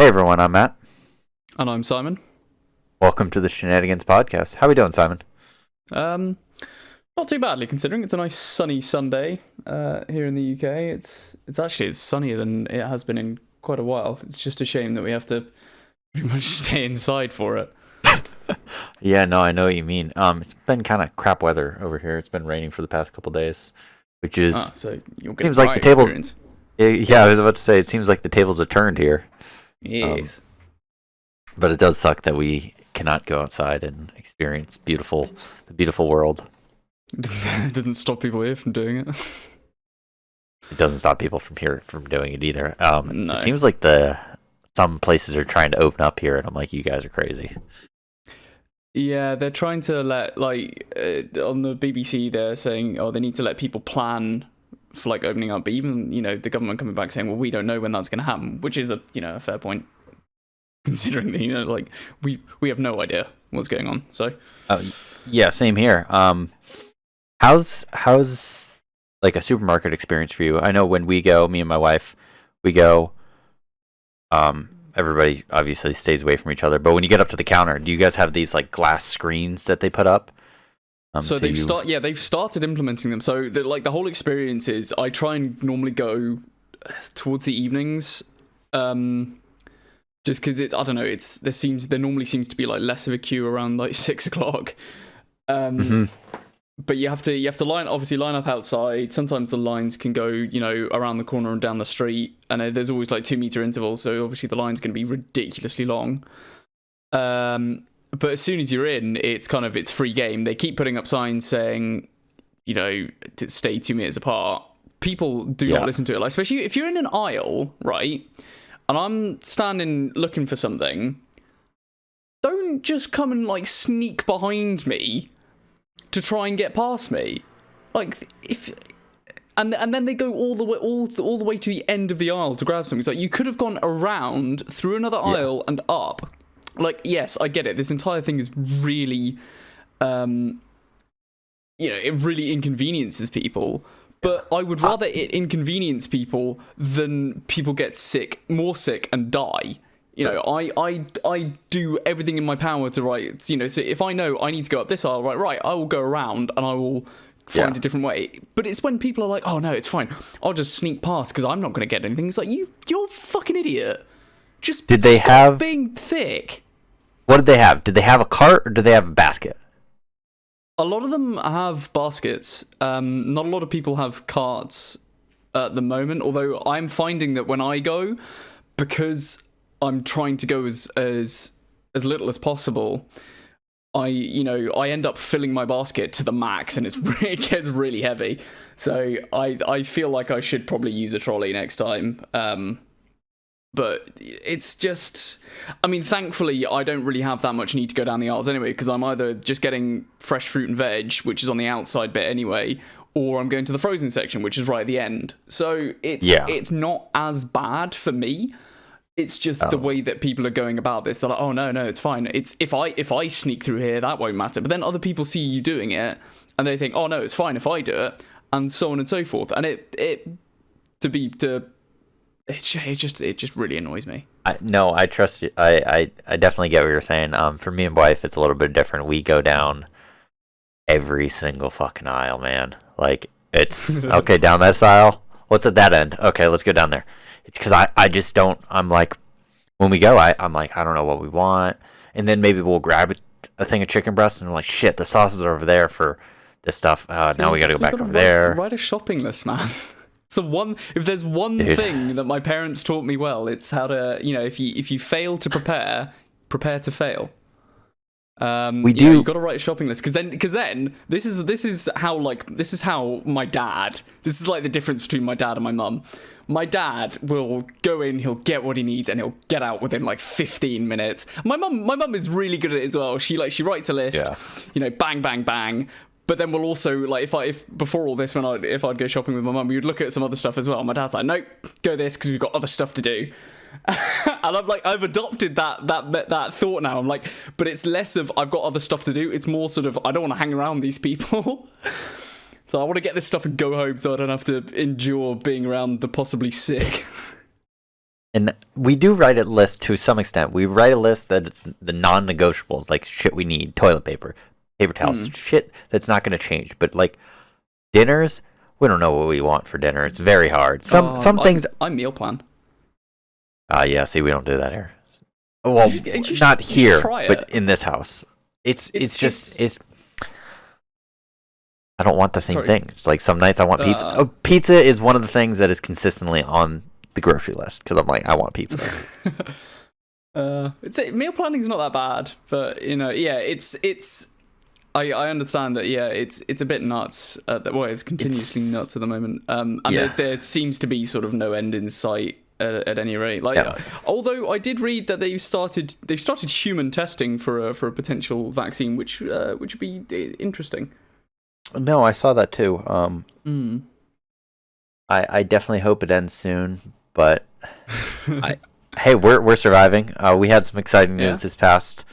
everyone, I'm Matt. And I'm Simon. Welcome to the Shenanigans Podcast. How we doing, Simon? Not too badly considering it's a nice sunny Sunday here in the UK. It's sunnier than it has been in quite a while. It's just a shame that we have to pretty much stay inside for it. Yeah, no, I know what you mean. It's been kind of crap weather over here. It's been raining for the past couple days, which is so you'll get seems like the tables. Experience. Yeah, I was about to say it seems like the tables have turned here. Yes, but it does suck that we cannot go outside and experience the beautiful world. It doesn't stop people here from doing it. It doesn't stop people from doing it either. No. It seems like some places are trying to open up here, and I'm like, you guys are crazy. Yeah, they're trying to let, on the BBC, they're saying, they need to let people plan for, opening up. But even, the government coming back saying, well, we don't know when that's going to happen, which is a fair point, considering that, we have no idea what's going on. So, yeah, same here. How's a supermarket experience for you? I know when we go, me and my wife, we go. Everybody obviously stays away from each other, but when you get up to the counter, do you guys have these glass screens that they put up? They've started implementing them. So the whole experience is I try and normally go towards the evenings, just because I don't know, there normally seems to be less of a queue around 6 o'clock. But you have to line up outside. Sometimes the lines can go, around the corner and down the street, and there's always 2 meter intervals. So obviously the line's going to be ridiculously long. But as soon as you're in, it's free game. They keep putting up signs saying, to stay 2 meters apart. People do not listen to it. Especially if you're in an aisle, right? And I'm standing looking for something. Don't just come and sneak behind me to try and get past me, and then they go all the way to the end of the aisle to grab something. It's you could have gone around through another aisle and up. Yes, I get it. This entire thing is really, it really inconveniences people. But I would rather it inconvenience people than people get more sick and die. I do everything in my power to write, so if I know I need to go up this aisle, right, I will go around and I will find a different way. But it's when people are oh no, it's fine, I'll just sneak past because I'm not going to get anything. It's you're a fucking idiot. Just did they stop have being thick? What did they have? Did they have a cart or did they have a basket? A lot of them have baskets. Not a lot of people have carts at the moment, although I'm finding that when I go, because I'm trying to go as little as possible, I end up filling my basket to the max, and it gets really heavy. So I feel like I should probably use a trolley next time. But it's just, thankfully I don't really have that much need to go down the aisles anyway, because I'm either just getting fresh fruit and veg, which is on the outside bit anyway, or I'm going to the frozen section, which is right at the end. So it's not as bad for me. It's just the way that people are going about this. They're oh no, it's fine. It's if I sneak through here, that won't matter. But then other people see you doing it, and they think, oh no, it's fine if I do it, and so on and so forth. And it just really annoys me. I trust you. I definitely get what you're saying. For me and wife, it's a little bit different. We go down every single fucking aisle, man. It's okay down this aisle. What's at that end? Okay, let's go down there. It's because I just don't. I'm when we go, I'm I don't know what we want, and then maybe we'll grab a thing of chicken breast, and I'm shit, the sauces are over there for this stuff. Now we got to go back over there. Write a shopping list, man. It's the one. If there's one thing that my parents taught me well, it's how to, if you fail to prepare to fail. You've got to write a shopping list, because then this is how my dad. This is the difference between my dad and my mum. My dad will go in, he'll get what he needs, and he'll get out within 15 minutes. My mum is really good at it as well. She writes a list, bang bang bang. But then we'll also if before all this, if I'd go shopping with my mum, we would look at some other stuff as well. My dad's nope, go this because we've got other stuff to do. And I'm I've adopted that thought now. I'm but it's less of I've got other stuff to do. It's more sort of I don't want to hang around these people. So I want to get this stuff and go home so I don't have to endure being around the possibly sick. And we do write a list to some extent. We write a list that it's the non-negotiables, like shit we need, toilet paper, paper towels, shit that's not going to change. But like dinners, we don't know what we want for dinner. It's very hard. Some things. I meal plan. Yeah. See, we don't do that here. Well, not here, but in this house. It's just. I don't want the same things. Like some nights I want pizza. Pizza is one of the things that is consistently on the grocery list because I'm like, I want pizza. Meal planning's not that bad, but it's. I understand that. Yeah, it's a bit nuts. It's continuously nuts at the moment. There seems to be sort of no end in sight at any rate. Although I did read that they've started human testing for a potential vaccine, which would be interesting. No, I saw that too. I definitely hope it ends soon, but hey, we're surviving. We had some exciting news this past.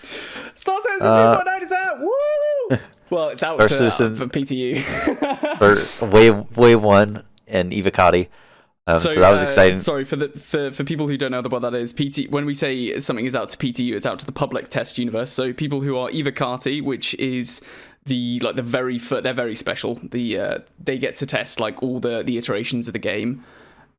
Star Citizen 3.9 is out. Woo! Well, it's out for PTU. For Wave 1 and Evocati. So that was exciting. Sorry for people who don't know what that is. PT, when we say something is out to PTU, it's out to the public test universe. So people who are Evocati, which is they're very special. They get to test like all the iterations of the game.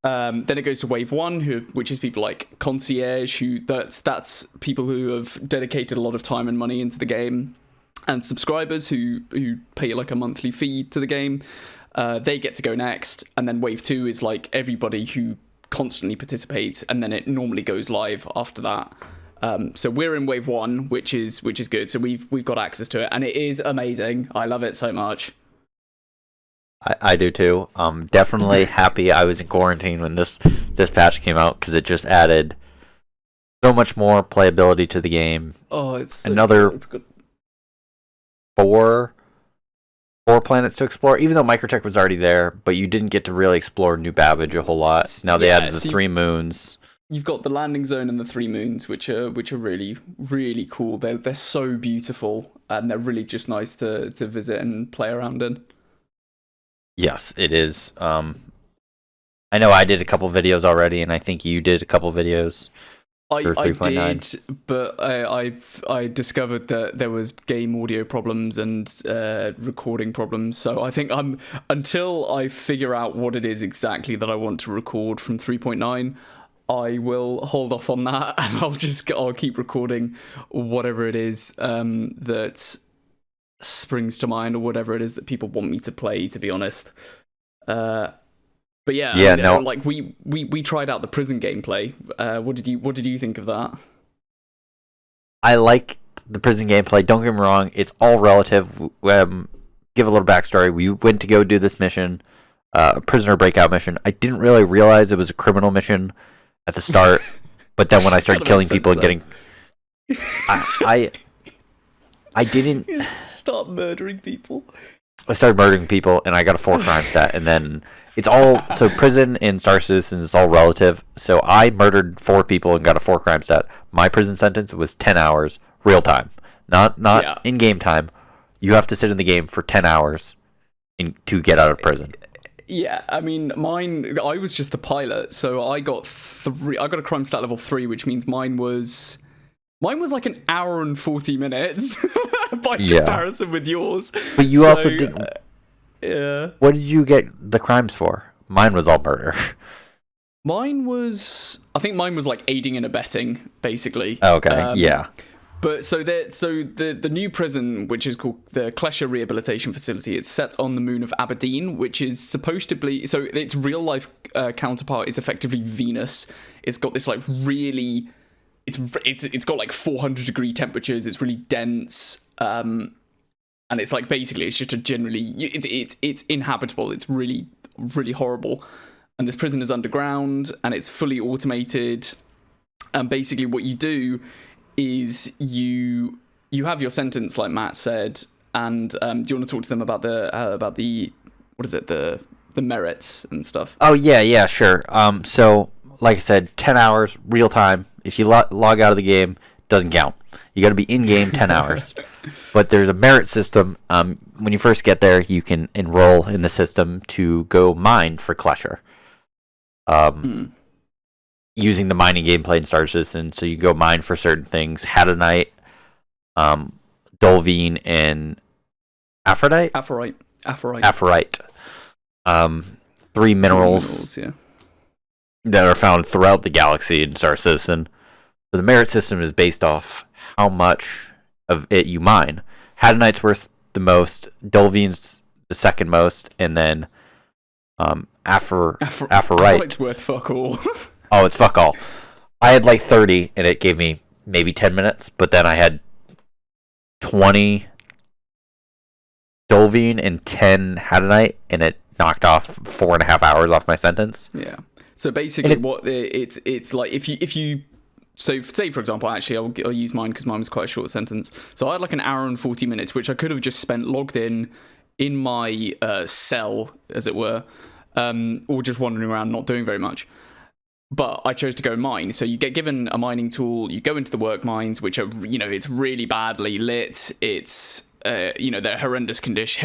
Then it goes to Wave 1, which is people like Concierge, that's people who have dedicated a lot of time and money into the game, and subscribers who pay like a monthly fee to the game. They get to go next, and then Wave 2 is like everybody who constantly participates, and then it normally goes live after that. So we're in Wave 1, which is good. So we've got access to it, and it is amazing. I love it so much. I do too. Definitely happy I was in quarantine when this patch came out because it just added so much more playability to the game. Oh, it's another good. Four planets to explore. Even though Microtech was already there, but you didn't get to really explore New Babbage a whole lot. Now they added the 3 moons. You've got the landing zone and the 3 moons, which are really, really cool. They're so beautiful, and they're really just nice to visit and play around in. Yes, it is. I know I did a couple videos already, and I think you did a couple videos. I did, but I discovered that there was game audio problems and recording problems. So I think until I figure out what it is exactly that I want to record from 3.9, I will hold off on that, and I'll keep recording whatever it is that springs to mind, or whatever it is that people want me to play, to be honest. But like we tried out the prison gameplay. What did you think of that? I like the prison gameplay. Don't get me wrong, it's all relative. Give a little backstory. We went to go do this mission, a prisoner breakout mission. I didn't really realize it was a criminal mission at the start, but then when I started killing people and getting, I didn't start murdering people. I started murdering people, and I got a 4 crime stat, and then it's all so prison and Star Citizen is all relative. So I murdered 4 people and got a 4 crime stat. My prison sentence was 10 hours real time, not in game time. You have to sit in the game for 10 hours to get out of prison. Yeah, I mean, mine. I was just the pilot, so I got a crime stat level 3, which means mine was like an hour and 40 minutes by comparison with yours. But you also didn't. Yeah. What did you get the crimes for? Mine was all murder. I think mine was like aiding and abetting, basically. Okay. Yeah. But the new prison, which is called the Klesher Rehabilitation Facility, it's set on the moon of Aberdeen, which is supposed to be, so its real life counterpart is effectively Venus. It's got this like really, it's got like 400-degree temperatures. It's really dense, and it's like basically it's just it's inhabitable. It's really, really horrible. And this prison is underground and it's fully automated. And basically what you do is you have your sentence, like Matt said, and do you want to talk to them about the what is it, the merits and stuff? Oh yeah, sure. So like I said, 10 hours real time. If you log out of the game, it doesn't count. You got to be in game 10 hours. But there's a merit system. When you first get there, you can enroll in the system to go mine for Klesher. using the mining gameplay in Star Citizen. So you go mine for certain things. Hadonite, Dolvine, and Aphrodite? Aphrodite. 3 minerals yeah. that are found throughout the galaxy in Star Citizen. So the merit system is based off how much of it you mine. Hadonite's worth the most, Dolvine's the second most, and then Aphrodite. Aphrodite's worth fuck all. Oh, it's fuck all. I had like 30, and it gave me maybe 10 minutes, but then I had 20 Dolvine and 10 Hadonite, and it knocked off 4.5 hours off my sentence. Yeah. So basically, it's like if you so say for example, actually I'll use mine because mine was quite a short sentence. So I had like an hour and 40 minutes, which I could have just spent logged in my cell, as it were, or just wandering around not doing very much. But I chose to go mine. So you get given a mining tool, you go into the work mines, which are, it's really badly lit. It's they're horrendous conditions.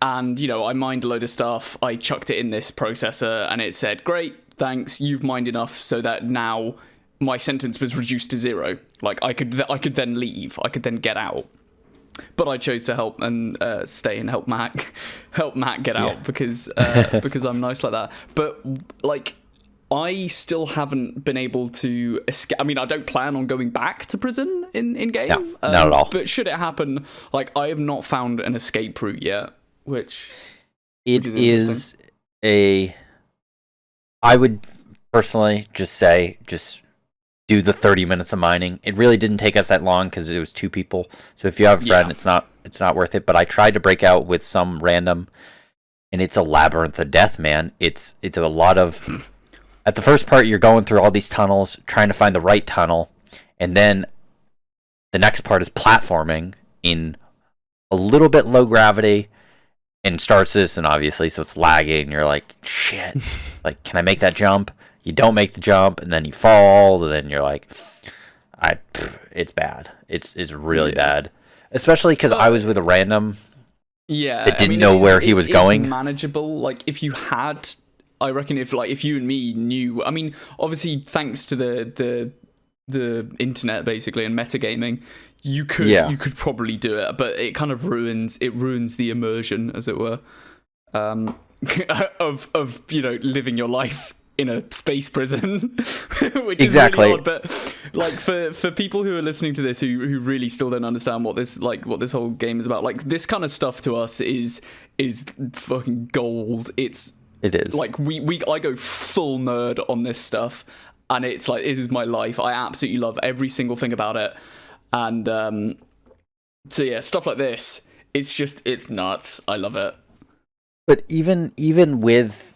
And, I mined a load of stuff. I chucked it in this processor and it said, great, thanks, you've mined enough so that now my sentence was reduced to 0. Like, I could then leave. I could then get out. But I chose to help and stay and help Matt get out because I'm nice like that. But, like, I still haven't been able to escape. I mean, I don't plan on going back to prison in game. No, not at all. But should it happen, like, I have not found an escape route yet. Which is I would personally just do the 30 minutes of mining. It really didn't take us that long because it was 2 people. So if you have a friend, it's not worth it. But I tried to break out with some random, and it's a labyrinth of death, man. It's a lot of. At the first part, you're going through all these tunnels, trying to find the right tunnel, and then the next part is platforming in a little bit low gravity. And Star Citizen, obviously, so it's lagging. You're like, shit. Like, can I make that jump? You don't make the jump, and then you fall, and then you're like, it's bad. It's really bad. Especially because I was with a random that didn't know where he was going. It's manageable. Like, if you had, I reckon if you and me knew, I mean, obviously, thanks to the internet, basically, and metagaming, you could probably do it, but it kind of ruins the immersion, as it were, of living your life in a space prison, which is really odd. But like for people who are listening to this who really still don't understand what this whole game is about, like, this kind of stuff to us is fucking gold. It is like I go full nerd on this stuff, and it's like, this is my life. I absolutely love every single thing about it. And so yeah, stuff like this, it's nuts. I love it. But even with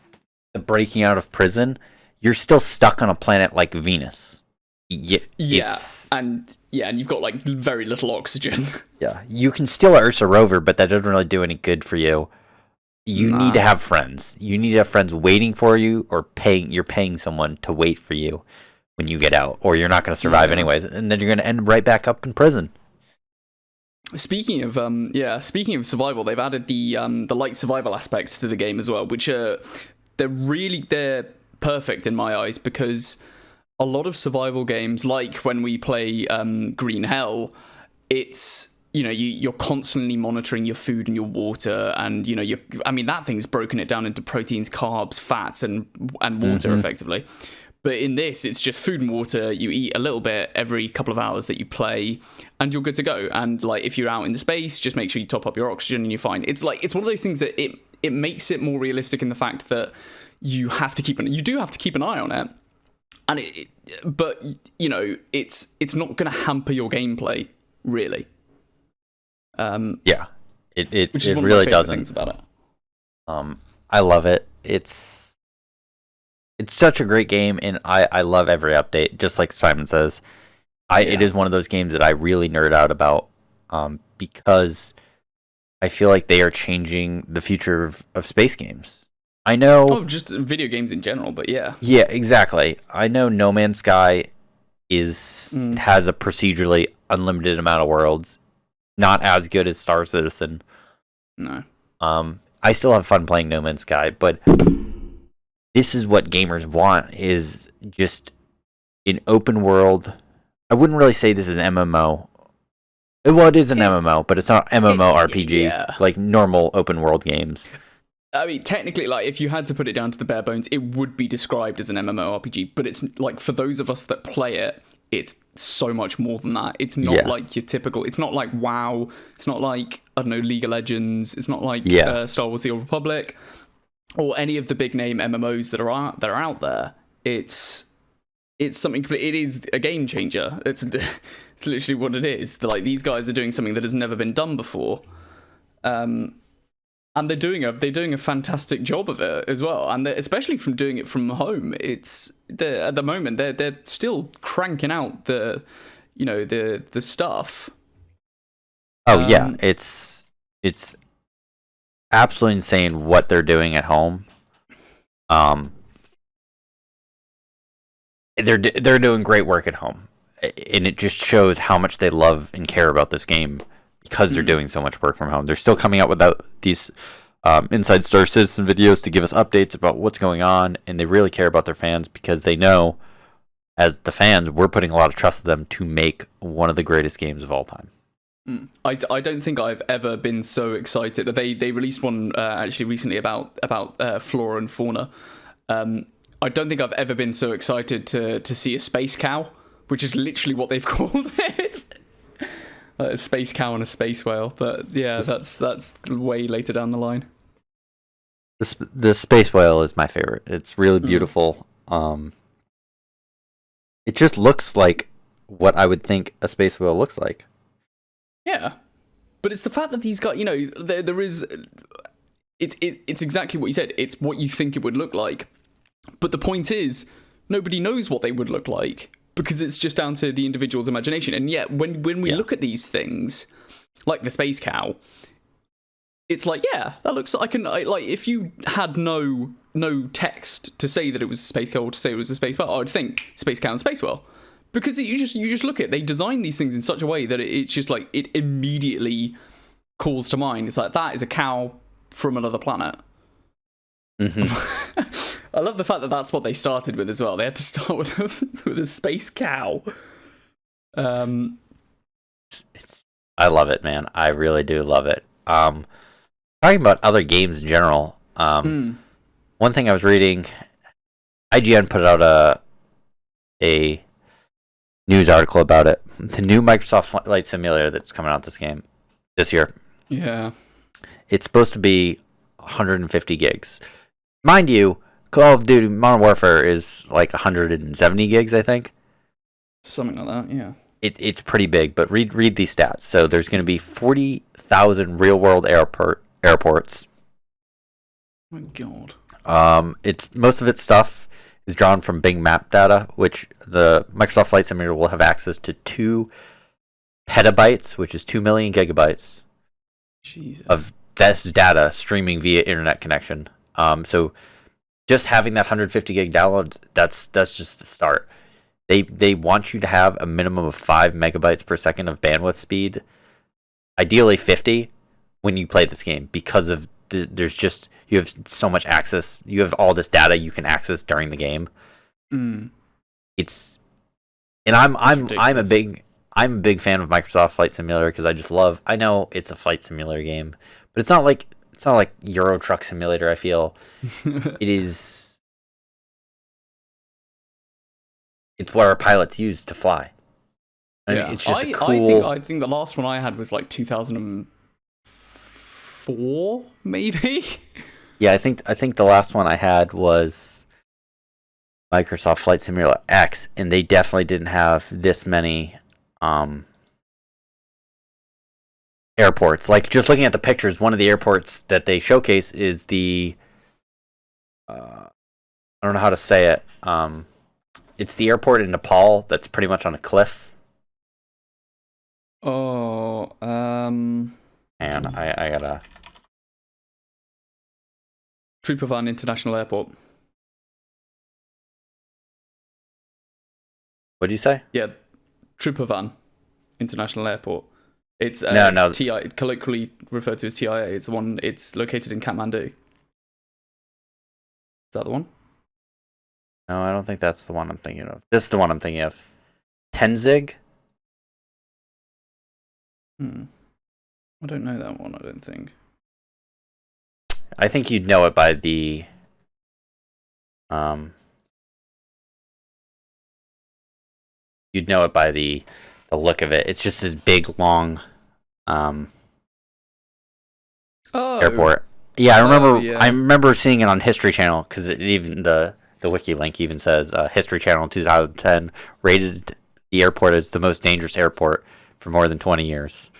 the breaking out of prison, you're still stuck on a planet like Venus. And you've got like very little oxygen. Yeah, you can steal a Ursa rover, but that doesn't really do any good for you. You need to have friends. You need to have friends waiting for you, or you're paying someone to wait for you when you get out, or you're not going to survive anyways, and then you're going to end right back up in prison. Speaking of survival, they've added the light survival aspects to the game as well, which they're perfect in my eyes, because a lot of survival games, like when we play Green Hell, it's you're constantly monitoring your food and your water, and that thing's broken it down into proteins, carbs, fats, and water effectively. But in this, it's just food and water. You eat a little bit every couple of hours that you play, and you're good to go. And like, if you're out in the space, just make sure you top up your oxygen, and you're fine. It's one of those things that it makes it more realistic in the fact that you do have to keep an eye on it, and but it's not going to hamper your gameplay really. It which is one really of my doesn't. Things about it. I love it. It's such a great game, and I love every update. Just like Simon says, it is one of those games that I really nerd out about, because I feel like they are changing the future of space games. I know, just video games in general, but yeah, exactly. I know No Man's Sky has a procedurally unlimited amount of worlds, not as good as Star Citizen. No. I still have fun playing No Man's Sky, but this is what gamers want, is just an open world. I wouldn't really say this is an MMO. Well, it is an MMO, but it's not MMORPG, yeah. like normal open world games. I mean, technically, like, if you had to put it down to the bare bones, it would be described as an MMORPG, but it's, like, for those of us that play it, it's so much more than that. It's not like your typical, it's not like WoW, it's not like, I don't know, League of Legends, it's not like Star Wars The Old Republic, or any of the big name MMOs that are out there. It's something, it is a game changer. It's literally what it is. Like, these guys are doing something that has never been done before. And they're doing a fantastic job of it as well, and especially from doing it from home. At the moment they're still cranking out the stuff. Oh yeah, it's absolutely insane what they're doing at home. They're doing great work at home, and it just shows how much they love and care about this game. Because they're doing so much work from home. They're still coming out with these Inside Star Citizen videos to give us updates about what's going on, and they really care about their fans because they know, as the fans, we're putting a lot of trust in them to make one of the greatest games of all time. I don't think I've ever been so excited. They released one actually recently about flora and fauna. I don't think I've ever been so excited to see a space cow, which is literally what they've called it. A space cow and a space whale, but yeah, that's way later down the line. The space whale is my favorite. It's really beautiful. It just looks like what I would think a space whale looks like. Yeah, but it's the fact that these guys, there is, it's exactly what you said. It's what you think it would look like, but the point is, nobody knows what they would look like. Because it's just down to the individual's imagination. And yet, when we look at these things, like the space cow, it's like, yeah, that looks like if you had no text to say that it was a space cow or to say it was a space whale, I would think space cow and space whale. Because you just look at it, they design these things in such a way that it's just like, it immediately calls to mind. It's like, that is a cow from another planet. Mm-hmm. I love the fact that that's what they started with as well. They had to start with a space cow. I love it, man. I really do love it. Talking about other games in general, one thing I was reading, IGN put out a news article about it. The new Microsoft Flight Simulator that's coming out this year. Yeah. It's supposed to be 150 gigs. Mind you, Call of Duty Modern Warfare is like 170 gigs, I think. Something like that, yeah. It's pretty big, but read these stats. So there's going to be 40,000 real-world airports. Oh my God. It's most of its stuff is drawn from Bing Map data, which the Microsoft Flight Simulator will have access to 2 petabytes, which is 2 million gigabytes of this data streaming via internet connection. So just having that 150 gig download, that's just the start. They want you to have a minimum of 5 megabytes per second of bandwidth speed, ideally 50, when you play this game, because of there's just, you have so much access. You have all this data you can access during the game. It's, and I'm a big fan of Microsoft Flight Simulator because I know it's a flight simulator game, but it's not like Euro Truck Simulator. I feel it's what our pilots use to fly. It's just cool. I think the last one I had was like 2004, maybe. Yeah, I think the last one I had was Microsoft Flight Simulator X, and they definitely didn't have this many airports. Like, just looking at the pictures, one of the airports that they showcase is the I don't know how to say it. It's the airport in Nepal that's pretty much on a cliff. Oh, and I gotta Triphavan International Airport. What did you say? Yeah, Triphavan International Airport. It's No. it's TI, colloquially referred to as TIA. It's the one. It's located in Kathmandu. Is that the one? No, I don't think that's the one I'm thinking of. This is the one I'm thinking of. Tenzing? I don't know that one, I don't think. I think you'd know it by the you'd know it by the look of it. It's just this big long airport. Yeah, I remember. Yeah. I remember seeing it on History Channel because even the wiki link even says History Channel 2010 rated the airport as the most dangerous airport for more than 20 years.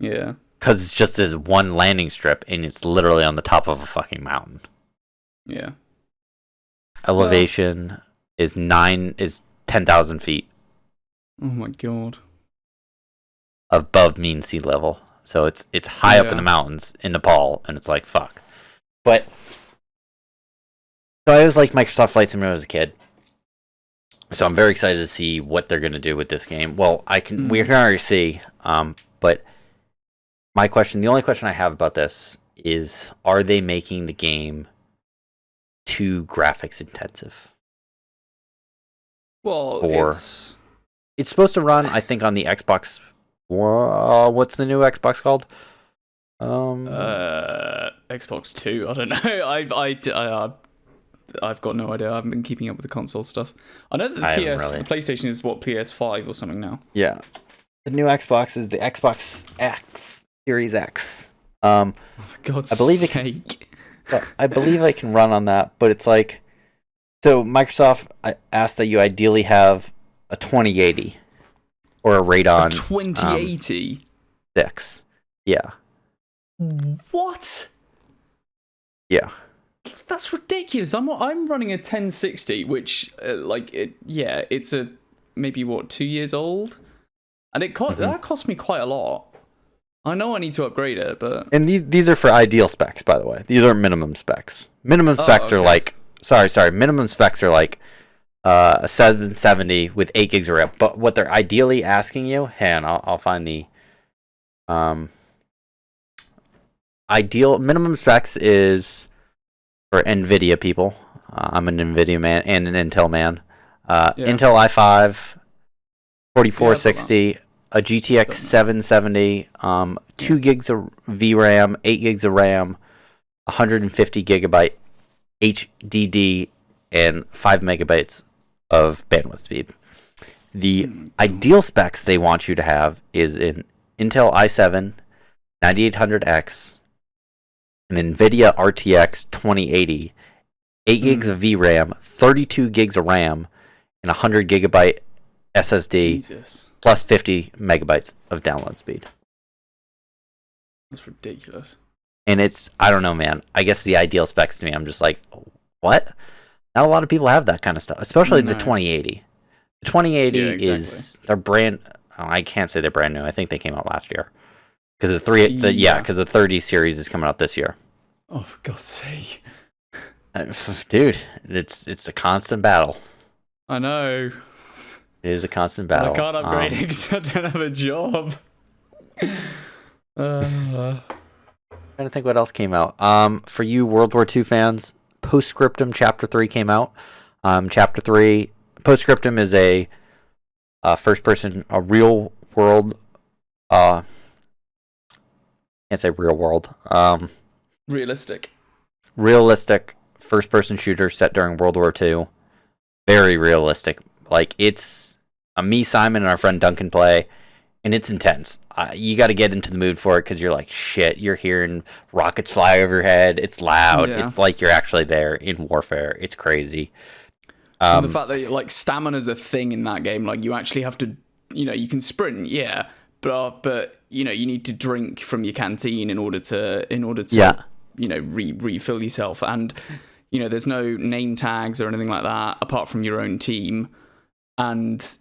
Yeah. Because it's just this one landing strip and it's literally on the top of a fucking mountain. Yeah. Elevation is 10,000 feet. Oh my god. Above mean sea level. So it's high up in the mountains in Nepal, and it's like, fuck. But, so I always liked Microsoft Flight Simulator as a kid. So I'm very excited to see what they're going to do with this game. Well, we can already see, but the only question I have about this is, are they making the game too graphics intensive? Well, it's supposed to run, I think, on the Xbox. What's the new Xbox called? Xbox 2. I don't know. I've got no idea. I haven't been keeping up with the console stuff. I know that the PlayStation is what, PS5 or something now. Yeah, the new Xbox is the Xbox X Series X. For God's sake. I believe I can run on that, but it's like, so Microsoft asked that you ideally have a 2080 or a Radeon 2080 6. Yeah. What? Yeah. That's ridiculous. I'm running a 1060, which it's a maybe 2 years old, and that cost me quite a lot. I know I need to upgrade it, but these are for ideal specs, by the way. These aren't minimum specs. Minimum specs are like minimum specs are like a 770 with 8 gigs of RAM. But what they're ideally asking you, I'll find the ideal minimum specs is for NVIDIA people. I'm an NVIDIA man and an Intel man. Intel i5 4460, a GTX 770, 2 gigs of VRAM, 8 gigs of RAM, 150 gigabyte HDD, and 5 megabytes of bandwidth speed. The ideal specs they want you to have is an Intel i7 9800X, an NVIDIA RTX 2080, 8 gigs of VRAM, 32 gigs of RAM, and 100 gigabyte SSD, Jesus. plus 50 megabytes of download speed. That's ridiculous. And I don't know, man. I guess the ideal specs to me, I'm just like, what? Not a lot of people have that kind of stuff, especially the 2080. The 2080 is their brand. I can't say they're brand new. I think they came out last year. Because the 30 series is coming out this year. Oh, for God's sake. Dude, it's a constant battle. I know. It is a constant battle. I can't upgrade it because I don't have a job. Trying to think what else came out. For you World War II fans, Postscriptum Chapter 3 came out. Chapter 3, Postscriptum is a first-person, a real-world, can't say real-world, realistic first-person shooter set during World War II. Very realistic. Like, it's me, Simon, and our friend Duncan play, and it's intense. You got to get into the mood for it because you're like, shit, you're hearing rockets fly over your head. It's loud. Yeah. It's like you're actually there in warfare. It's crazy. And the fact that like stamina's a thing in that game, like you actually have to, you can sprint, yeah, but you need to drink from your canteen in order to refill yourself, and there's no name tags or anything like that apart from your own team, and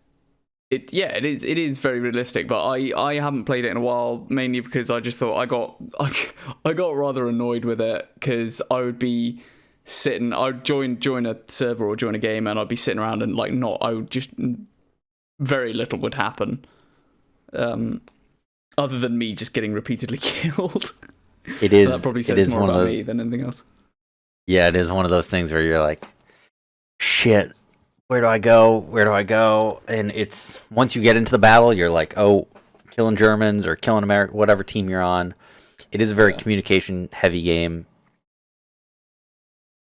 it is very realistic. But I haven't played it in a while, mainly because I just thought I got rather annoyed with it because I would be sitting, I'd join a server or join a game and I'd be sitting around and very little would happen. Other than me just getting repeatedly killed. It is. So that probably says more about me than anything else. Yeah, it is one of those things where you're like, shit, where do I go? Where do I go? And it's once you get into the battle, you're like, oh, killing Germans or killing America, whatever team you're on. It is a very communication heavy game.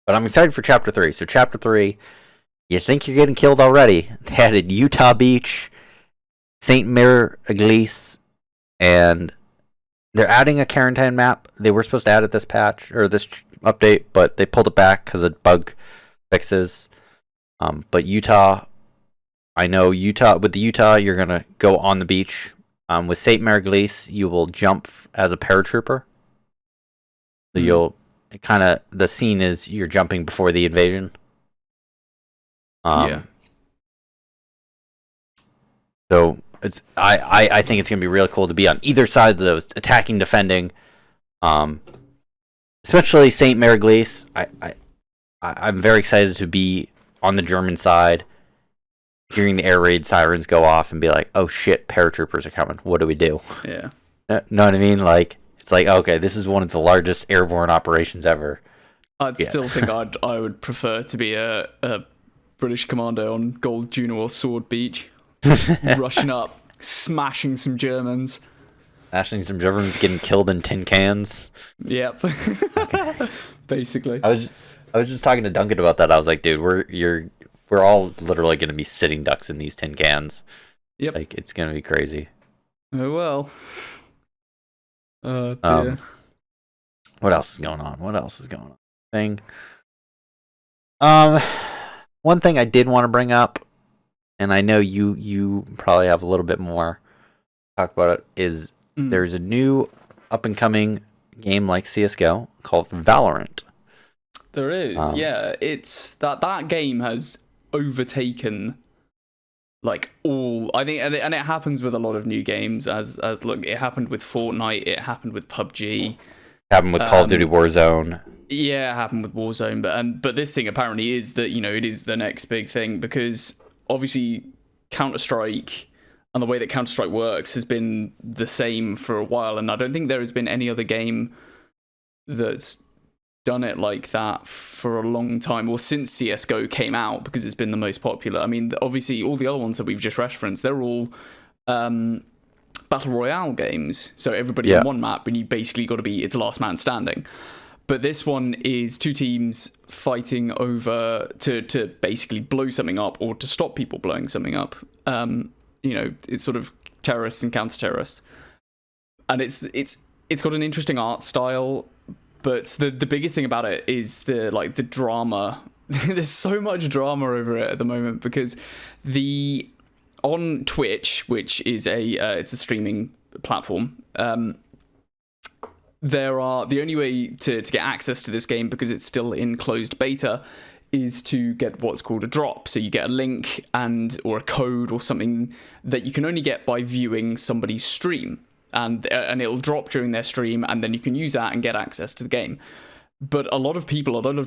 But I'm excited for Chapter 3. So Chapter 3, you think you're getting killed already. They added Utah Beach, St. Mire-Église, and they're adding a quarantine map. They were supposed to add it this patch, or this update, but they pulled it back because of bug fixes. But Utah, I know with the Utah, you're going to go on the beach. With St. Mire-Église, you will jump as a paratrooper. So you'll kind of, the scene is you're jumping before the invasion. Yeah. So I think it's going to be really cool to be on either side of those, attacking, defending. Especially St. Mire-Église. I'm very excited to be on the German side, hearing the air raid sirens go off and be like, oh shit, paratroopers are coming. What do we do? Yeah. Know what I mean? Like, it's like, okay, this is one of the largest airborne operations ever. I'd still think I would prefer to be a British commando on Gold Juno or Sword Beach, rushing up, smashing some Germans. Smashing some Germans, getting killed in tin cans. Yep. Basically. I was just talking to Duncan about that. I was like, dude, we're all literally going to be sitting ducks in these tin cans. Yep. Like, it's going to be crazy. Oh well. Dear. What else is going on? One thing I did want to bring up, and I know you probably have a little bit more to talk about it, is there's a new up and coming game like CS:GO called Valorant. There is, yeah. It's that game has overtaken like all, I think, and it happens with a lot of new games. As look, it happened with Fortnite, it happened with PUBG, happened with Call of Duty Warzone. Yeah, it happened with Warzone, but this thing apparently is that, you know, it is the next big thing, because obviously Counter-Strike and the way that Counter-Strike works has been the same for a while, and I don't think there has been any other game that's done it like that for a long time, or since CS:GO came out, because it's been the most popular. I mean, obviously all the other ones that we've just referenced, they're all battle royale games, so everybody on one map, and you basically got to be, it's last man standing. But this one is two teams fighting over to basically blow something up, or to stop people blowing something up. You know, it's sort of terrorists and counter-terrorists, and it's got an interesting art style. But the biggest thing about it is the drama. There's so much drama over it at the moment, because on Twitch, which is it's a streaming platform, the only way to get access to this game, because it's still in closed beta, is to get what's called a drop. So you get a link or a code or something that you can only get by viewing somebody's stream. And it'll drop during their stream, and then you can use that and get access to the game. But a lot of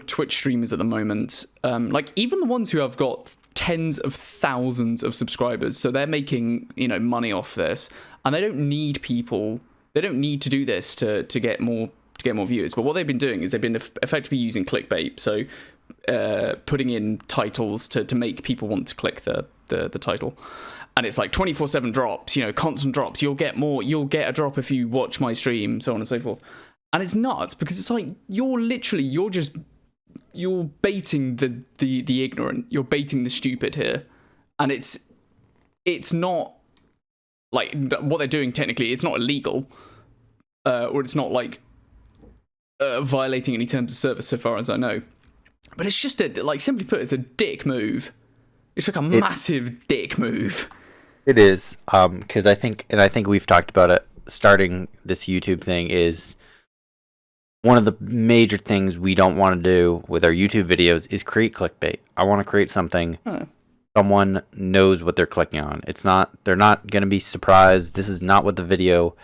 Twitch streamers at the moment, like even the ones who have got tens of thousands of subscribers, so they're making, you know, money off this, and they don't need to do this to get more viewers. But what they've been doing is they've been effectively using clickbait, so putting in titles to make people want to click the title. And it's like 24/7 drops, you know, constant drops. You'll get a drop if you watch my stream, so on and so forth. And it's nuts, because it's like you're baiting the ignorant, you're baiting the stupid here. And it's not like what they're doing technically, it's not illegal, or it's not like violating any terms of service, so far as I know. But it's just simply put, it's a dick move. It's like a massive dick move. It is, because I think we've talked about it, starting this YouTube thing is one of the major things we don't want to do with our YouTube videos is create clickbait. I want to create something someone knows what they're clicking on. They're not going to be surprised. This is not what the video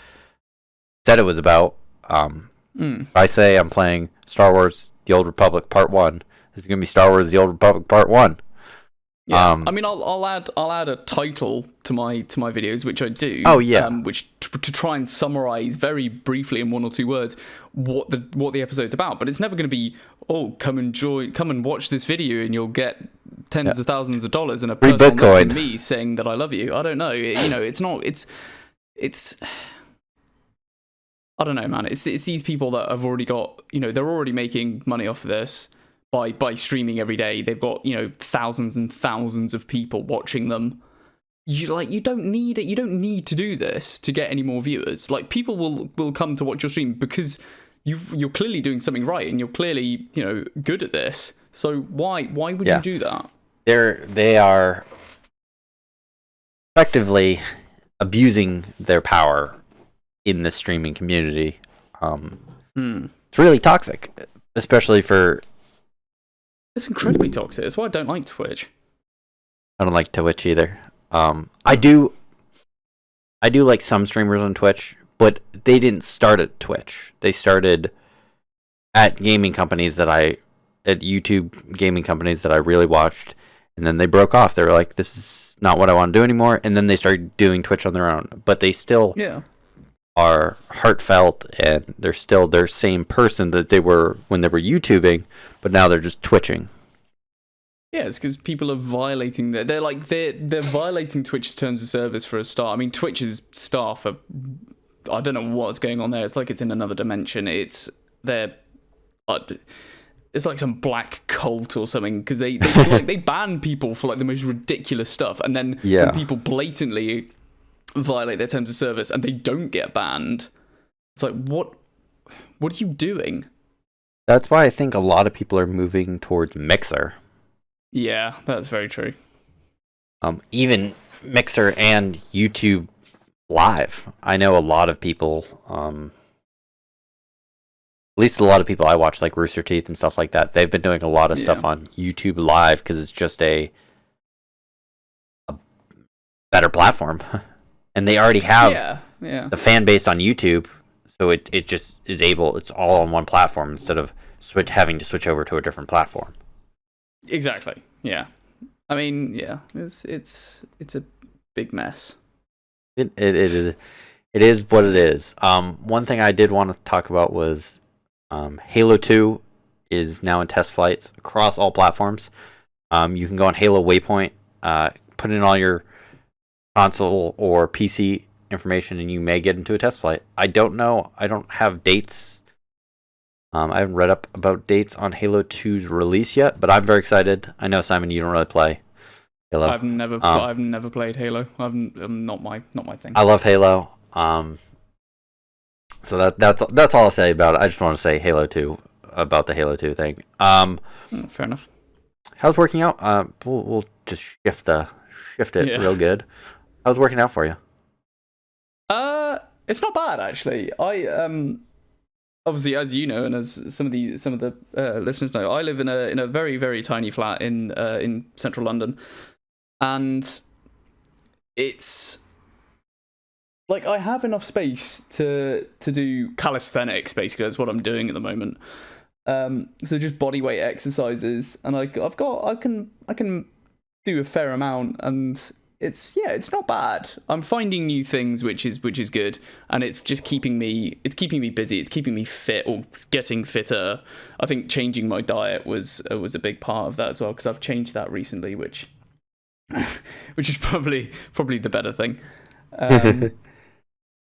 said it was about. If I say I'm playing Star Wars The Old Republic Part 1, this is going to be Star Wars The Old Republic Part 1. Yeah, I mean, I'll add a title to my videos, which I do. Oh yeah. Which to try and summarize very briefly in 1 or 2 words what the episode's about. But it's never going to be, oh, come and watch this video and you'll get tens of thousands of dollars and a personal note from me saying that I love you. I don't know. It's not. It's. I don't know, man. It's these people that have already got. They're already making money off of this. By streaming every day, they've got thousands and thousands of people watching them. You don't need it. You don't need to do this to get any more viewers. Like, people will come to watch your stream because you're clearly doing something right and you're clearly good at this. So why would you do that? They are effectively abusing their power in the streaming community. It's really toxic, especially for. It's incredibly toxic. That's why I don't like Twitch. I don't like Twitch either. I do like some streamers on Twitch, but they didn't start at Twitch. They started at YouTube gaming companies that I really watched, and then they broke off. They were like, this is not what I want to do anymore, and then they started doing Twitch on their own. But they still are heartfelt, and they're still their same person that they were when they were YouTubing, but now they're just Twitching. Yeah, it's because people are violating they're violating Twitch's terms of service for a start. I mean, Twitch's staff are, I don't know what's going on there. It's like it's in another dimension. It's like some black cult or something, because they they ban people for like the most ridiculous stuff, and then when people blatantly violate their terms of service and they don't get banned, it's like, what are you doing? That's why I think a lot of people are moving towards Mixer. Yeah, that's very true. Even Mixer and YouTube Live. I know a lot of people, at least a lot of people I watch, like Rooster Teeth and stuff like that, they've been doing a lot of stuff on YouTube Live because it's just a better platform. And they already have the fan base on YouTube, so it just is it's all on one platform instead of having to switch over to a different platform. Exactly. Yeah. I mean, it's a big mess. It is what it is. One thing I did want to talk about was Halo 2 is now in test flights across all platforms. You can go on Halo Waypoint, put in all your console or PC information, and you may get into a test flight. I don't know. I don't have dates. I haven't read up about dates on Halo 2's release yet, but I'm very excited. I know, Simon, you don't really play Halo. I've never played Halo. Not my thing. I love Halo. So that's all I'll say about it. I just want to say Halo 2 about the Halo 2 thing. Fair enough. How's working out? We'll just shift it real good. How's working out for you? It's not bad, actually. I obviously, as you know, and as some of the listeners know, I live in a very, very tiny flat in central London, and it's like I have enough space to do calisthenics. Basically, that's what I'm doing at the moment. So just body weight exercises, and I can do a fair amount, and it's not bad. I'm finding new things, which is good, and it's just keeping me busy. It's keeping me fit, or getting fitter. I think changing my diet was a big part of that as well, because I've changed that recently, which is probably the better thing.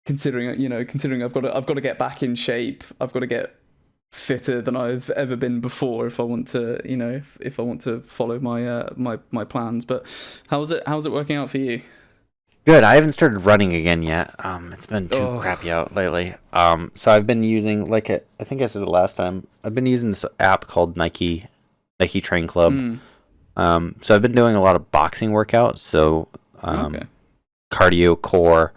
Considering I've got to get back in shape. I've got to get fitter than I've ever been before if I want to, if I want to follow my plans. But how's it working out for you? Good. I haven't started running again yet. It's been too crappy out lately. So I've been using, I think I said it last time, I've been using this app called Nike Train Club. So I've been doing a lot of boxing workouts. So cardio, core.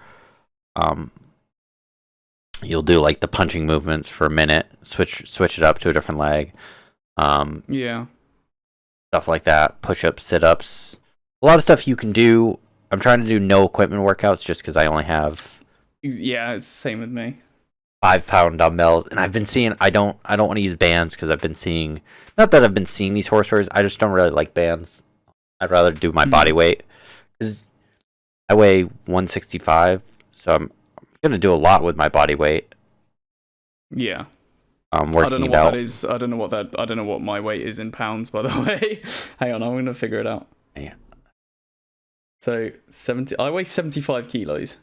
You'll do like the punching movements for a minute, switch it up to a different leg. Stuff like that. Push-ups, sit-ups. A lot of stuff you can do. I'm trying to do no equipment workouts just because I only have... Yeah, it's the same with me. 5-pound dumbbells. And I've been seeing... I don't want to use bands because I've been seeing... Not that I've been seeing these horse stories. I just don't really like bands. I'd rather do my body weight because I weigh 165, so I'm gonna do a lot with my body weight. Yeah. Working I don't know it what out. that is. I don't know what my weight is in pounds, by the way. Hang on, I'm gonna figure it out. Yeah. So I weigh 75 kilos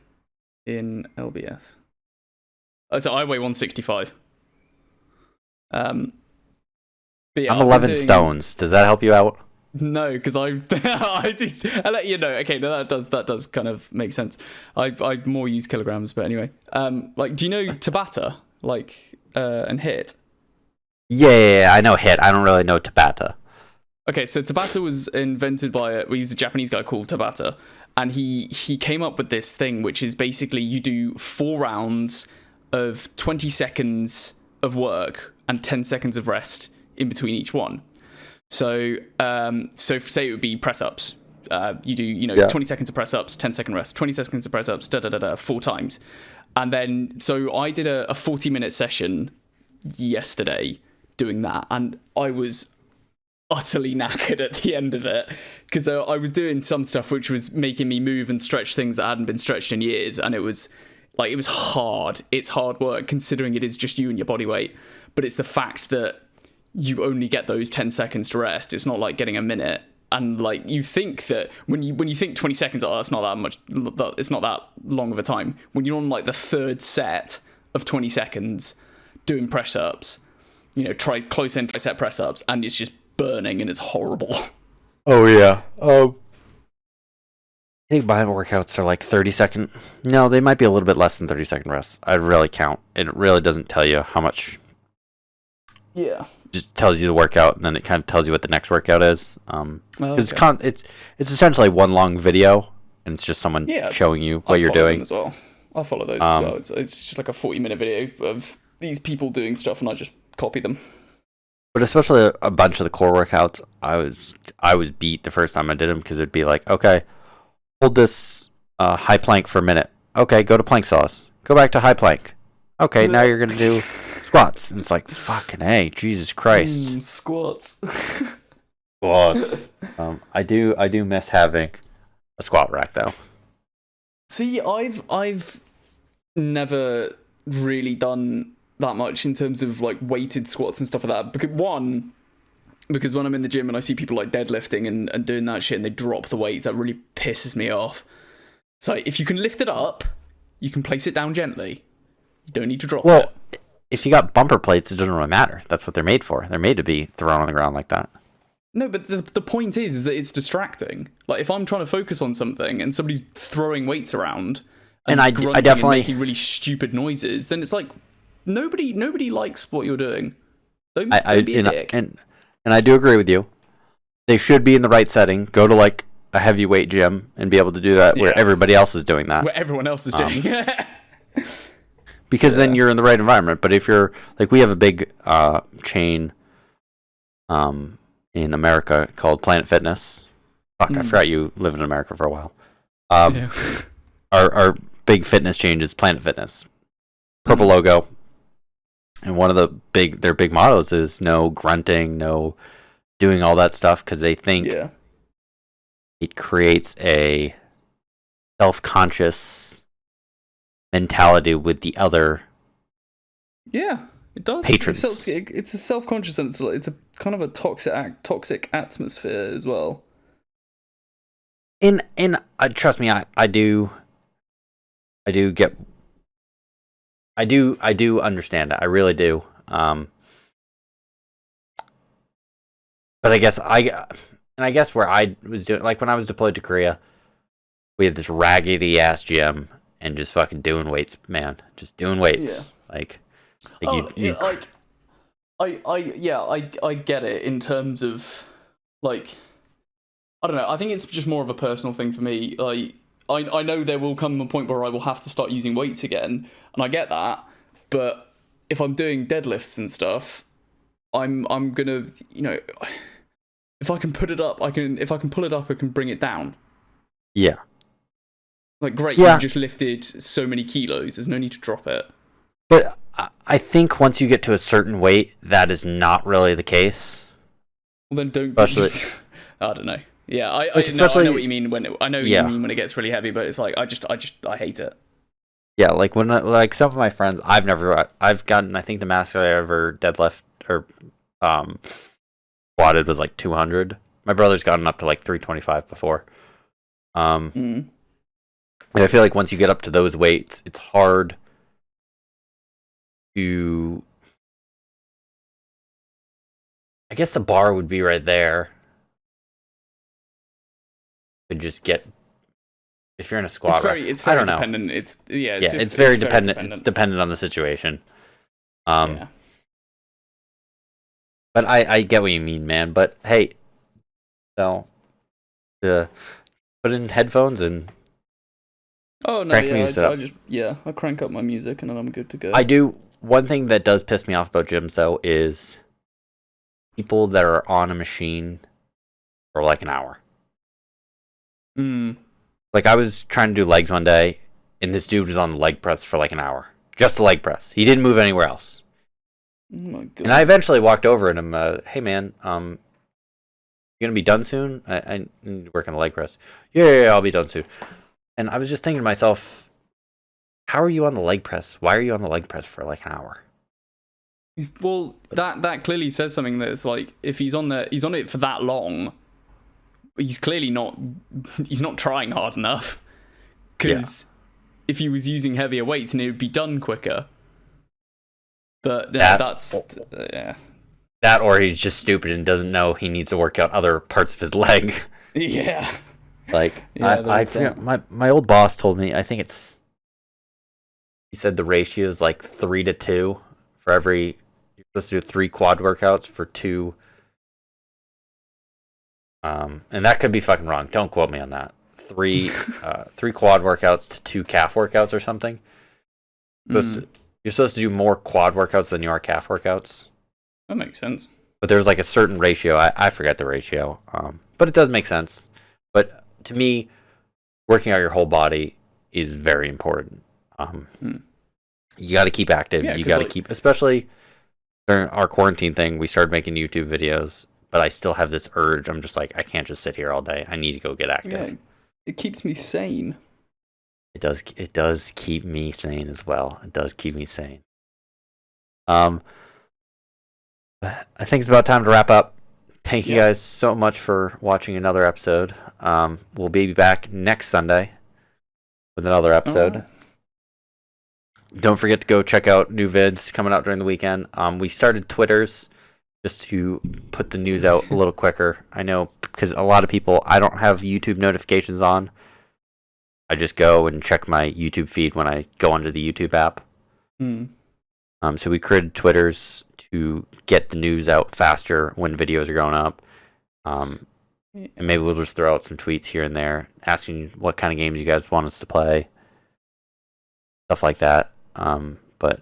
in LBS. So I weigh 165. But yeah, I'm 11 stones. Does that help you out? No, because I let you know. Okay, no, that does kind of make sense. I more use kilograms, but anyway. Like, do you know Tabata? And hit? Yeah, I know hit. I don't really know Tabata. Okay, so Tabata was invented by we use a Japanese guy called Tabata, and he came up with this thing, which is basically you do 4 rounds of 20 seconds of work and 10 seconds of rest in between each one. So say it would be press ups. You do 20 seconds of press ups, 10-second rest, 20 seconds of press ups, 4 times, and then so I did a 40-minute session yesterday doing that, and I was utterly knackered at the end of it because I was doing some stuff which was making me move and stretch things that hadn't been stretched in years, and it was hard. It's hard work considering it is just you and your body weight, but it's the fact that you only get those 10 seconds to rest. It's not like getting a minute, and like you think that when you think 20 seconds, that's not that much, it's not that long of a time. When you're on like the 3rd set of 20 seconds doing press ups, try close end tricep press ups, and it's just burning and it's horrible. Oh yeah. I think my workouts are like 30-second. No, they might be a little bit less than 30-second rests. I really count. It really doesn't tell you how much. Yeah. Just tells you the workout, and then it kind of tells you what the next workout is. Because it's essentially one long video, and it's just someone showing you what you're doing. As well. I follow those as well. It's just like a 40-minute video of these people doing stuff, and I just copy them. But especially a bunch of the core workouts, I was beat the first time I did them because it'd be like, okay, hold this high plank for a minute. Okay, go to plank sauce. Go back to high plank. Okay, now you're gonna do squats. And it's like, fucking hey, Jesus Christ. Squats. Squats. I do miss having a squat rack though. See, I've never really done that much in terms of like weighted squats and stuff like that. Because when I'm in the gym and I see people like deadlifting and doing that shit and they drop the weights, that really pisses me off. So if you can lift it up, you can place it down gently. You don't need to drop it. If you got bumper plates, it doesn't really matter. That's what they're made for. They're made to be thrown on the ground like that. No, but the point is that it's distracting. Like if I'm trying to focus on something and somebody's throwing weights around and I definitely making really stupid noises, then it's like nobody likes what you're doing. Don't be a dick. And I do agree with you. They should be in the right setting. Go to like a heavyweight gym and be able to do that where everybody else is doing that. Where everyone else is doing it. Because then you're in the right environment. But if you're like, we have a big chain in America called Planet Fitness. Fuck, I forgot you lived in America for a while. Our big fitness chain is Planet Fitness. Purple logo. And one of their big mottos is no grunting, no doing all that stuff, because they think it creates a self-conscious mentality with the other. Yeah, it does. Patrons. It's a self-conscious, and it's a kind of a toxic atmosphere as well. Trust me, I do understand it. I really do. But I guess where I was doing, like when I was deployed to Korea, we had this raggedy ass gym and just fucking doing weights, man. Just doing weights. Yeah. I get it in terms of like, I don't know. I think it's just more of a personal thing for me. Like, I know there will come a point where I will have to start using weights again, and I get that. But if I'm doing deadlifts and stuff, I'm gonna, if I can put it up, I can. If I can pull it up, I can bring it down. Yeah. Like, great, you've just lifted so many kilos. There's no need to drop it. But I think once you get to a certain weight, that is not really the case. Well, then don't. Especially, I don't know. Yeah, I Like, no, I especially- know what you mean when you mean when it gets really heavy, but it's like I hate it. Yeah, like when like some of my friends, I've gotten, I think the max I ever deadlift or squatted was like 200. My brother's gotten up to like 325 before. And I feel like once you get up to those weights, it's hard to. I guess the bar would be right there. And just get. If you're in a squat, it's very I don't know. dependent. It's it's very dependent. It's dependent on the situation. Yeah. But I get what you mean, man. But hey, so put in headphones and Oh no, crank yeah, music up. I crank up my music and then I'm good to go. I do. One thing that does piss me off about gyms though is people that are on a machine for like an hour. Like I was trying to do legs one day, and this dude was on the leg press for like an hour, just the leg press. He didn't move anywhere else. Oh my god! And I eventually walked over and I'm, hey man, you gonna be done soon? I need to work on the leg press. Yeah, I'll be done soon. And I was just thinking to myself, how are you on the leg press? Why are you on the leg press for like an hour? Well, that clearly says something that it's like if he's on it for that long, he's clearly not trying hard enough. Because if he was using heavier weights, and it would be done quicker. But that's yeah. That or he's just stupid and doesn't know he needs to work out other parts of his leg. Yeah. Like I forget, my old boss told me, I think he said the ratio is like 3-2 for every. You're supposed to do 3 quad workouts for 2. And that could be fucking wrong. Don't quote me on that. 3 quad workouts to 2 calf workouts or something. You're supposed to do more quad workouts than you are calf workouts. That makes sense. But there's like a certain ratio. I forget the ratio. But it does make sense. But to me, working out your whole body is very important. You got to keep active. Yeah, you got to keep, especially during our quarantine thing, we started making YouTube videos. But I still have this urge. I'm just like, I can't just sit here all day. I need to go get active. Yeah, it keeps me sane. It does keep me sane as well. It does keep me sane. I think it's about time to wrap up. Thank you guys so much for watching another episode. We'll be back next Sunday with another episode. Right. Don't forget to go check out new vids coming out during the weekend. We started Twitters just to put the news out a little quicker. I know because a lot of people, I don't have YouTube notifications on. I just go and check my YouTube feed when I go onto the YouTube app. So we created Twitters to get the news out faster when videos are going up. And maybe we'll just throw out some tweets here and there asking what kind of games you guys want us to play. Stuff like that. But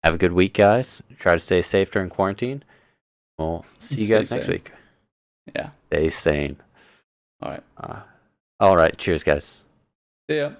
have a good week, guys. Try to stay safe during quarantine. We'll see you guys next week. Yeah. Stay sane. All right. All right. Cheers, guys. See ya.